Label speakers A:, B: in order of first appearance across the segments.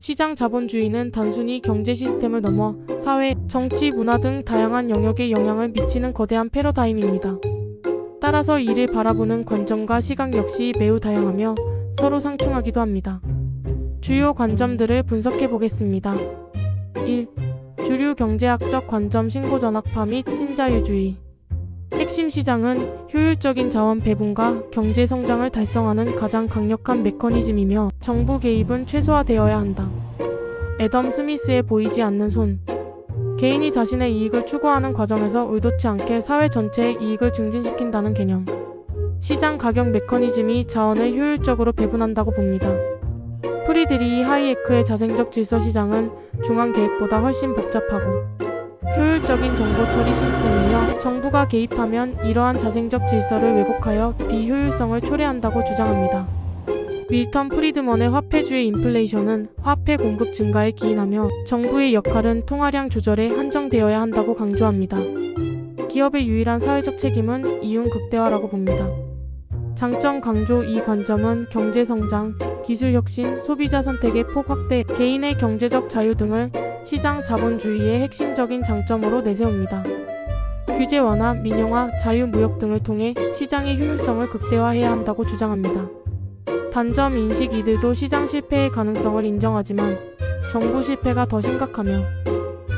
A: 시장 자본주의는 단순히 경제 시스템을 넘어 사회, 정치, 문화 등 다양한 영역에 영향을 미치는 거대한 패러다임입니다. 따라서 이를 바라보는 관점과 시각 역시 매우 다양하며 서로 상충하기도 합니다. 주요 관점들을 분석해 보겠습니다. 1. 주류 경제학적 관점 신고전학파 및 신자유주의. 핵심 시장은 효율적인 자원 배분과 경제 성장을 달성하는 가장 강력한 메커니즘이며 정부 개입은 최소화되어야 한다. 애덤 스미스의 보이지 않는 손. 개인이 자신의 이익을 추구하는 과정에서 의도치 않게 사회 전체의 이익을 증진시킨다는 개념. 시장 가격 메커니즘이 자원을 효율적으로 배분한다고 봅니다. 프리드리히 하이에크의 자생적 질서 시장은 중앙 계획보다 훨씬 복잡하고 효율적인 정보 처리 시스템이며 정부가 개입하면 이러한 자생적 질서를 왜곡하여 비효율성을 초래한다고 주장합니다. 밀턴 프리드먼의 화폐주의 인플레이션은 화폐 공급 증가에 기인하며 정부의 역할은 통화량 조절에 한정되어야 한다고 강조합니다. 기업의 유일한 사회적 책임은 이윤 극대화라고 봅니다. 장점 강조. 이 관점은 경제성장, 기술혁신, 소비자 선택의 폭 확대, 개인의 경제적 자유 등을 시장 자본주의의 핵심적인 장점으로 내세웁니다. 규제 완화, 민영화, 자유무역 등을 통해 시장의 효율성을 극대화해야 한다고 주장합니다. 단점 인식. 이들도 시장 실패의 가능성을 인정하지만 정부 실패가 더 심각하며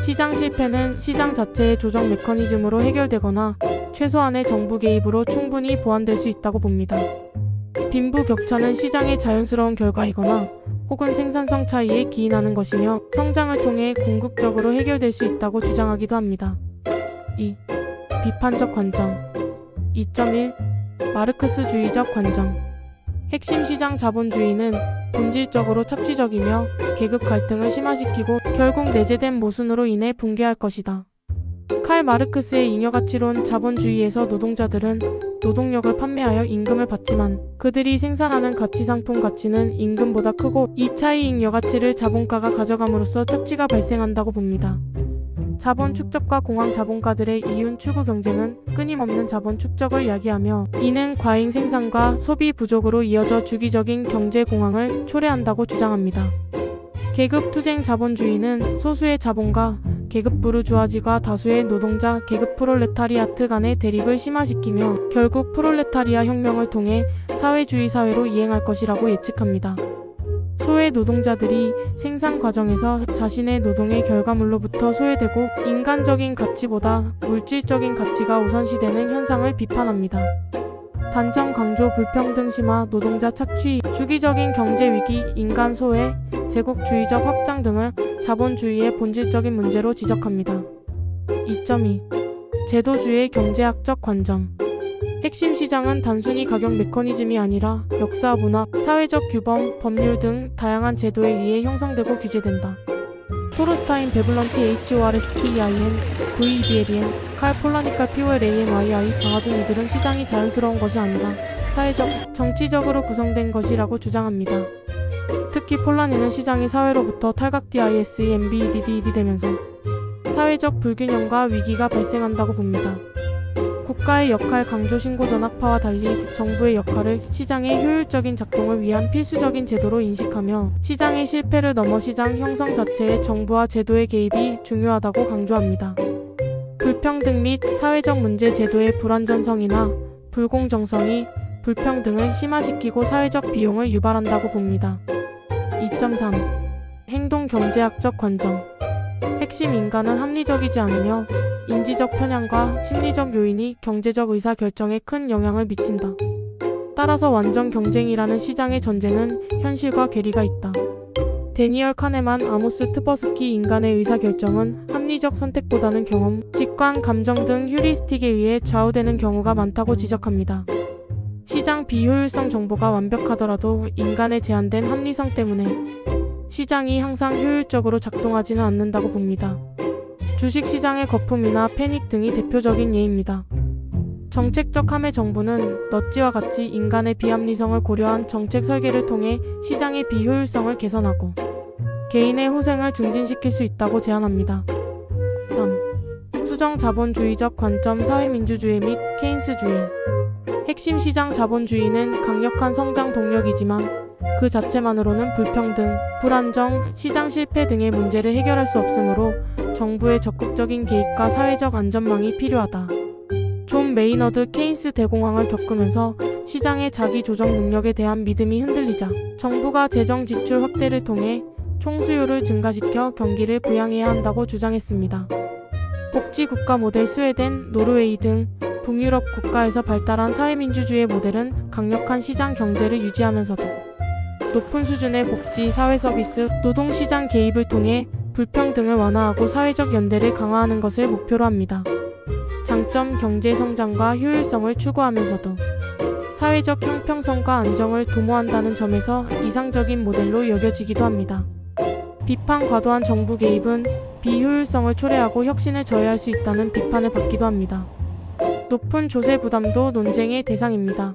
A: 시장 실패는 시장 자체의 조정 메커니즘으로 해결되거나 최소한의 정부 개입으로 충분히 보완될 수 있다고 봅니다. 빈부격차는 시장의 자연스러운 결과이거나 혹은 생산성 차이에 기인하는 것이며 성장을 통해 궁극적으로 해결될 수 있다고 주장하기도 합니다. 2. 비판적 관점. 2.1. 마르크스주의적 관점. 핵심 시장 자본주의는 본질적으로 착취적이며 계급 갈등을 심화시키고 결국 내재된 모순으로 인해 붕괴할 것이다. 칼 마르크스의 잉여가치론. 자본주의에서 노동자들은 노동력을 판매하여 임금을 받지만 그들이 생산하는 가치상품 가치는 임금보다 크고 이 차이 잉여가치를 자본가가 가져감으로써 착취가 발생한다고 봅니다. 자본 축적과 공황. 자본가들의 이윤 추구 경쟁은 끊임없는 자본 축적을 야기하며 이는 과잉 생산과 소비 부족으로 이어져 주기적인 경제 공황을 초래한다고 주장합니다. 계급 투쟁. 자본주의는 소수의 자본가, 계급 부르주아지가 다수의 노동자, 계급 프롤레타리아트 간의 대립을 심화시키며 결국 프롤레타리아 혁명을 통해 사회주의 사회로 이행할 것이라고 예측합니다. 소외 노동자들이 생산 과정에서 자신의 노동의 결과물로부터 소외되고 인간적인 가치보다 물질적인 가치가 우선시되는 현상을 비판합니다. 단점 강조. 불평등 심화, 노동자 착취, 주기적인 경제 위기, 인간 소외, 제국주의적 확장 등을 자본주의의 본질적인 문제로 지적합니다. 2.2. 제도주의 경제학적 관점. 핵심 시장은 단순히 가격 메커니즘이 아니라 역사, 문화, 사회적 규범, 법률 등 다양한 제도에 의해 형성되고 규제된다. 토르스타인 베블런티 HORSTEIN, VEBLEN, 칼 폴라니카 POLANYI 장하준. 이들은 시장이 자연스러운 것이 아니라 사회적, 정치적으로 구성된 것이라고 주장합니다. 특히 폴라니는 시장이 사회로부터 탈각 DISE, MBEDD 되면서 사회적 불균형과 위기가 발생한다고 봅니다. 국가의 역할 강조. 신고전학파와 달리 정부의 역할을 시장의 효율적인 작동을 위한 필수적인 제도로 인식하며 시장의 실패를 넘어 시장 형성 자체에 정부와 제도의 개입이 중요하다고 강조합니다. 불평등 및 사회적 문제. 제도의 불완전성이나 불공정성이 불평등을 심화시키고 사회적 비용을 유발한다고 봅니다. 2.3. 행동 경제학적 관점. 핵심 인간은 합리적이지 않으며 인지적 편향과 심리적 요인이 경제적 의사 결정에 큰 영향을 미친다. 따라서 완전 경쟁이라는 시장의 전제는 현실과 괴리가 있다. 데니얼 카네만, 아모스 트버스키. 인간의 의사 결정은 합리적 선택보다는 경험, 직관, 감정 등 휴리스틱에 의해 좌우되는 경우가 많다고 지적합니다. 시장 비효율성. 정보가 완벽하더라도 인간의 제한된 합리성 때문에 시장이 항상 효율적으로 작동하지는 않는다고 봅니다. 주식시장의 거품이나 패닉 등이 대표적인 예입니다. 정책적 함의 정부는 넛지와 같이 인간의 비합리성을 고려한 정책 설계를 통해 시장의 비효율성을 개선하고 개인의 후생을 증진시킬 수 있다고 제안합니다. 3. 수정 자본주의적 관점. 사회민주주의 및 케인스주의. 핵심 시장 자본주의는 강력한 성장 동력이지만 그 자체만으로는 불평등, 불안정, 시장 실패 등의 문제를 해결할 수 없으므로 정부의 적극적인 개입과 사회적 안전망이 필요하다. 존 메이너드 케인스 대공황을 겪으면서 시장의 자기 조정 능력에 대한 믿음이 흔들리자 정부가 재정 지출 확대를 통해 총수요를 증가시켜 경기를 부양해야 한다고 주장했습니다. 복지국가 모델 스웨덴, 노르웨이 등 북유럽 국가에서 발달한 사회민주주의 모델은 강력한 시장 경제를 유지하면서도 높은 수준의 복지, 사회서비스, 노동시장 개입을 통해 불평등을 완화하고 사회적 연대를 강화하는 것을 목표로 합니다. 장점, 경제 성장과 효율성을 추구하면서도 사회적 형평성과 안정을 도모한다는 점에서 이상적인 모델로 여겨지기도 합니다. 비판, 과도한 정부 개입은 비효율성을 초래하고 혁신을 저해할 수 있다는 비판을 받기도 합니다. 높은 조세 부담도 논쟁의 대상입니다.